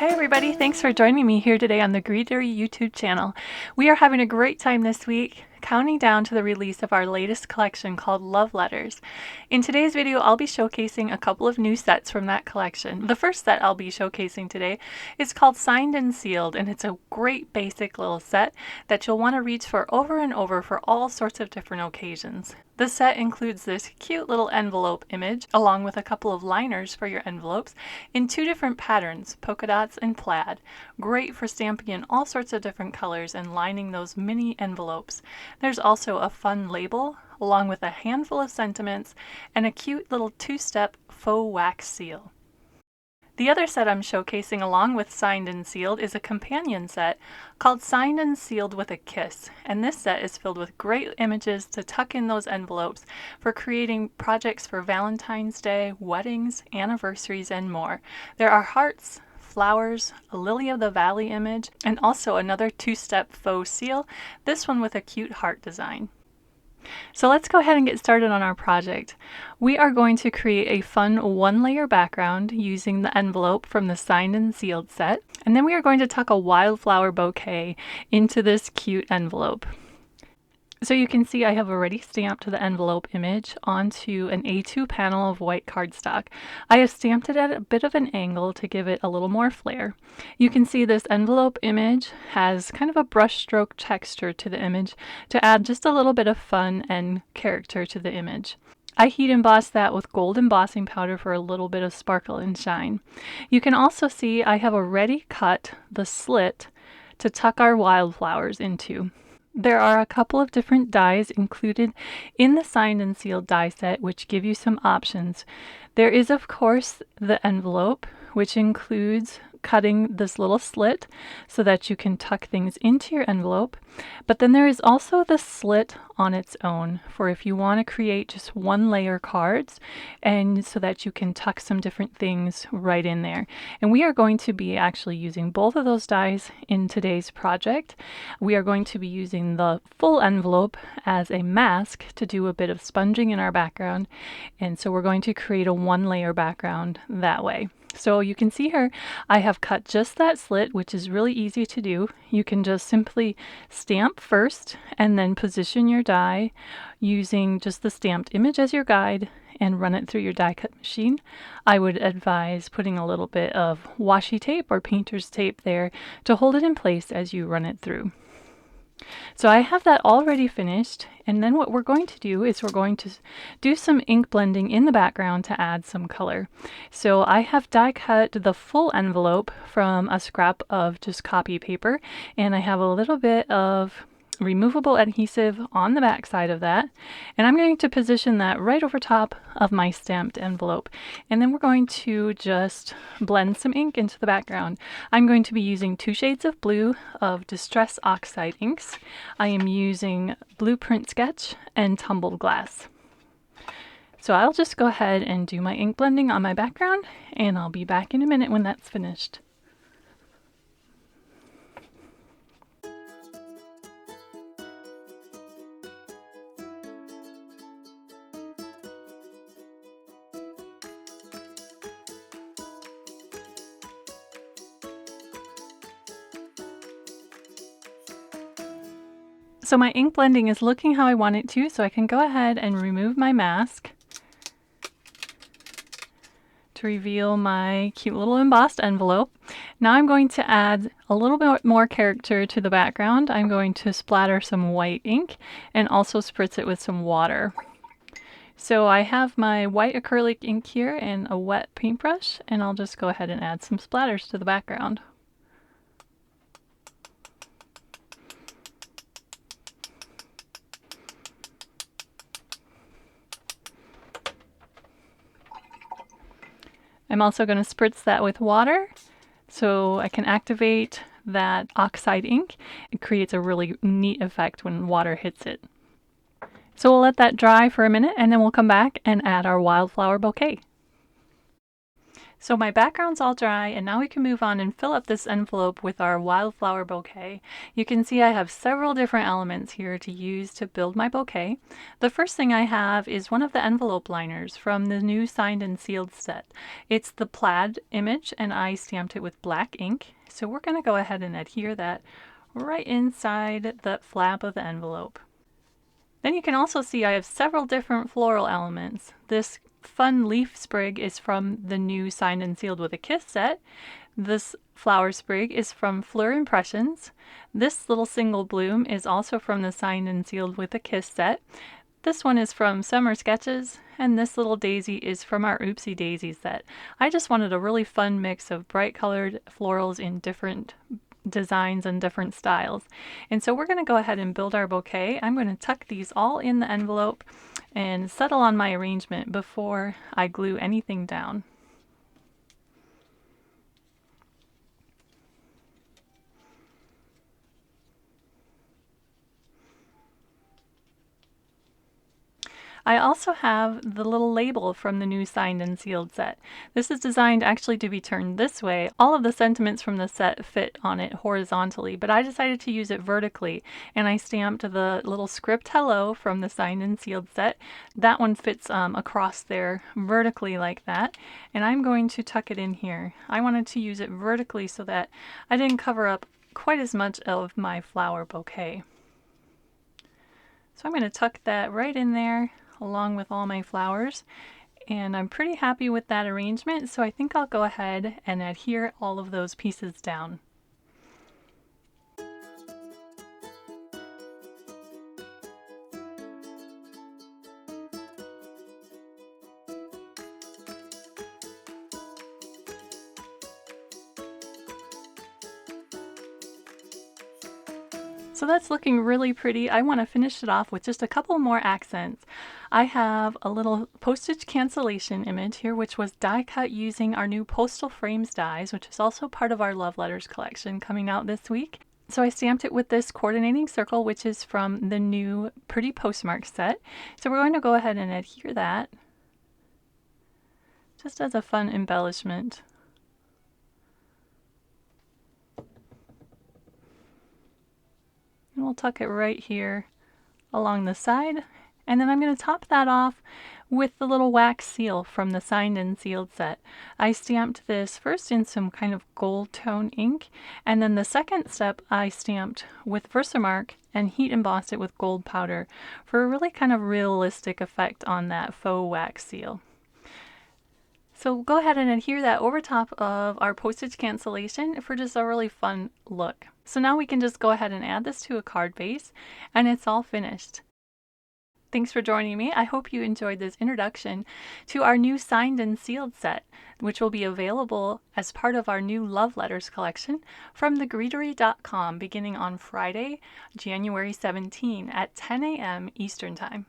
Hey everybody, thanks for joining me here today on the Greetery YouTube channel. We are having a great time this week, counting down to the release of our latest collection called Love Letters. In today's video, I'll be showcasing a couple of new sets from that collection. The first set I'll be showcasing today is called Signed and Sealed, and it's a great basic little set that you'll want to reach for over and over for all sorts of different occasions. The set includes this cute little envelope image, along with a couple of liners for your envelopes in two different patterns, polka dots and plaid. Great for stamping in all sorts of different colors and lining those mini envelopes. There's also a fun label, along with a handful of sentiments and a cute little two-step faux wax seal. The other set I'm showcasing along with Signed and Sealed is a companion set called Signed and Sealed with a Kiss, and this set is filled with great images to tuck in those envelopes for creating projects for Valentine's Day, weddings, anniversaries, and more. There are hearts, flowers, a lily of the valley image, and also another two-step faux seal, this one with a cute heart design. So let's go ahead and get started on our project. We are going to create a fun one-layer background using the envelope from the Signed and Sealed set, and then we are going to tuck a wildflower bouquet into this cute envelope. So you can see I have already stamped the envelope image onto an A2 panel of white cardstock. I have stamped it at a bit of an angle to give it a little more flair. You can see this envelope image has kind of a brush stroke texture to the image to add just a little bit of fun and character to the image. I heat embossed that with gold embossing powder for a little bit of sparkle and shine. You can also see I have already cut the slit to tuck our wildflowers into. There are a couple of different dies included in the Signed and Sealed die set which give you some options. There is, of course, the envelope, which includes cutting this little slit so that you can tuck things into your envelope. But then there is also the slit on its own for if you want to create just one layer cards, and so that you can tuck some different things right in there. And we are going to be actually using both of those dies in today's project. We are going to be using the full envelope as a mask to do a bit of sponging in our background, and so we're going to create a one layer background that way. So you can see here I have cut just that slit, which is really easy to do. You can just simply stamp first and then position your die using just the stamped image as your guide and run it through your die cut machine. I would advise putting a little bit of washi tape or painter's tape there to hold it in place as you run it through. So I have that already finished, and then what we're going to do is we're going to do some ink blending in the background to add some color. So I have die cut the full envelope from a scrap of just copy paper, and I have a little bit of removable adhesive on the back side of that, and I'm going to position that right over top of my stamped envelope, and then we're going to just blend some ink into the background. I'm going to be using 2 shades of blue of Distress Oxide inks. I am using Blueprint Sketch and Tumbled Glass. So I'll just go ahead and do my ink blending on my background, and I'll be back in a minute when that's finished. So my ink blending is looking how I want it to, so I can go ahead and remove my mask to reveal my cute little embossed envelope. Now I'm going to add a little bit more character to the background. I'm going to splatter some white ink and also spritz it with some water. So I have my white acrylic ink here and a wet paintbrush, and I'll just go ahead and add some splatters to the background. I'm also going to spritz that with water so I can activate that oxide ink. It creates a really neat effect when water hits it. So we'll let that dry for a minute, and then we'll come back and add our wildflower bouquet. So my background's all dry, and now we can move on and fill up this envelope with our wildflower bouquet. You can see I have several different elements here to use to build my bouquet. The first thing I have is one of the envelope liners from the new signed and sealed set. It's the plaid image, and I stamped it with black ink. So we're going to go ahead and adhere that right inside the flap of the envelope. Then you can also see I have several different floral elements. This fun leaf sprig is from the new Signed and Sealed with a Kiss set. This flower sprig is from Fleur Impressions. This little single bloom is also from the Signed and Sealed with a Kiss set. This one is from Summer Sketches, and this little daisy is from our Oopsie Daisy set. I just wanted a really fun mix of bright colored florals in different designs and different styles. And so we're going to go ahead and build our bouquet. I'm going to tuck these all in the envelope and settle on my arrangement before I glue anything down. I also have the little label from the new Signed and Sealed set. This is designed actually to be turned this way. All of the sentiments from the set fit on it horizontally, but I decided to use it vertically, and I stamped the little script hello from the Signed and Sealed set. That one fits across there vertically like that, and I'm going to tuck it in here. I wanted to use it vertically so that I didn't cover up quite as much of my flower bouquet. So I'm going to tuck that right in there along with all my flowers, and I'm pretty happy with that arrangement, so I think I'll go ahead and adhere all of those pieces down. So that's looking really pretty. I want to finish it off with just a couple more accents. I have a little postage cancellation image here, which was die cut using our new Postal Frames dies, which is also part of our Love Letters collection coming out this week. So I stamped it with this coordinating circle, which is from the new Pretty Postmark set. So we're going to go ahead and adhere that just as a fun embellishment. And we'll tuck it right here along the side. And then I'm going to top that off with the little wax seal from the Signed and Sealed set. I stamped this first in some kind of gold tone ink, and then the second step I stamped with Versamark and heat embossed it with gold powder for a really kind of realistic effect on that faux wax seal. So go ahead and adhere that over top of our postage cancellation for just a really fun look. So now we can just go ahead and add this to a card base, and it's all finished. Thanks for joining me. I hope you enjoyed this introduction to our new Signed and Sealed set, which will be available as part of our new Love Letters collection from thegreetery.com beginning on Friday, January 17 at 10 a.m. Eastern Time.